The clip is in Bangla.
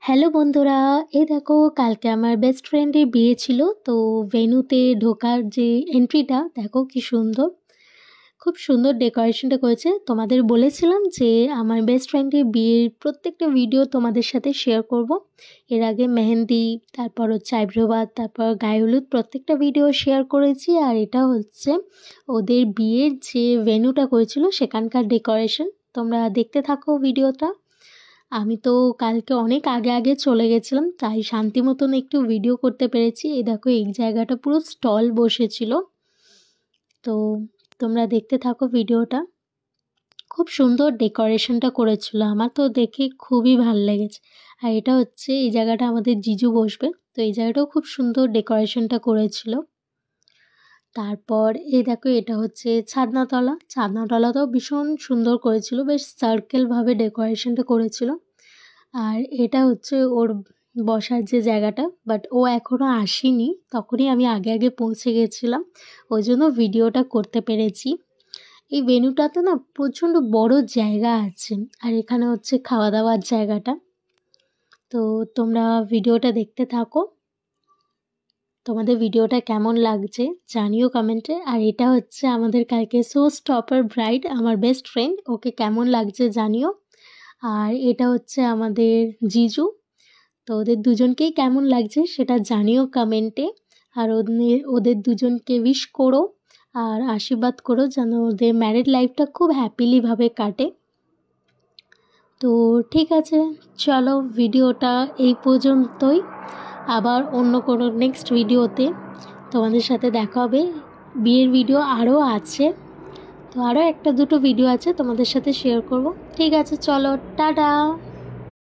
হ্যালো বন্ধুরা, এই দেখো কালকে আমার বেস্ট ফ্রেন্ডের বিয়ে ছিল। তো ভেন্যুতে ঢোকার যে এন্ট্রিটা দেখো কি সুন্দর, খুব সুন্দর ডেকোরেশনটা করেছে। তোমাদের বলেছিলাম যে আমার বেস্ট ফ্রেন্ডের বিয়ের প্রত্যেকটা ভিডিও তোমাদের সাথে শেয়ার করব। এর আগে মেহেন্দি, তারপর হচ্ছে আইব্রোবাদ, তারপর গায়ে হলুদ প্রত্যেকটা ভিডিও শেয়ার করেছি। আর এটা হচ্ছে ওদের বিয়ের যে ভেন্যুটা করেছিল সেখানকার ডেকোরেশন। তোমরা দেখতে থাকো ভিডিওটা। আমি তো কালকে অনেক আগে আগে চলে গেছিলাম, তাই শান্তি মতন একটু ভিডিও করতে পেরেছি। এই দেখো এই জায়গাটা পুরো স্টল বসেছিল। তো তোমরা দেখতে থাকো ভিডিওটা। খুব সুন্দর ডেকোরেশনটা করেছিল, আমার তো দেখে খুবই ভালো লেগেছে। আর এটা হচ্ছে এই জায়গাটা আমাদের জিজু বসবে, তো এই জায়গাটাও খুব সুন্দর ডেকোরেশনটা করেছিল। তারপর এই দেখো এটা হচ্ছে ছাদনাতলা। ছাদনাতলাটাও ভীষণ সুন্দর করেছিল, বেশ সার্কেলভাবে ডেকোরেশনটা করেছিল। আর এটা হচ্ছে ওর বসার যে জায়গাটা, বাট ও এখনও আসেনি, তখনই আমি আগে আগে পৌঁছে গেছিলাম, ওই জন্য ভিডিওটা করতে পেরেছি। এই ভেন্যুটাতে না প্রচণ্ড বড় জায়গা আছে, আর এখানে হচ্ছে খাওয়া দাওয়ার জায়গাটা। তো তোমরা ভিডিওটা দেখতে থাকো, তোমাদের ভিডিওটা কেমন লাগছে জানিও কমেন্টে। আর এটা হচ্ছে আমাদের কালকে শো স্টপার ব্রাইড, আমার বেস্ট ফ্রেন্ড, ওকে কেমন লাগছে জানিও। আর এটা হচ্ছে আমাদের জিজু, তো ওদের দুজনকেই কেমন লাগছে সেটা জানিও কমেন্টে। আর ওদের দুজনকে উইশ করো আর আশীর্বাদ করো যেন ওদের ম্যারিড লাইফটা খুব হ্যাপিলিভাবে কাটে। তো ঠিক আছে, চলো ভিডিওটা এই পর্যন্তই। আবার অন্য কোনো নেক্সট ভিডিওতে তোমাদের সাথে দেখা হবে। বিয়ের ভিডিও আরও আছে, তো আরও একটা দুটো ভিডিও আছে তোমাদের সাথে শেয়ার করব। ঠিক আছে, চলো টাটা।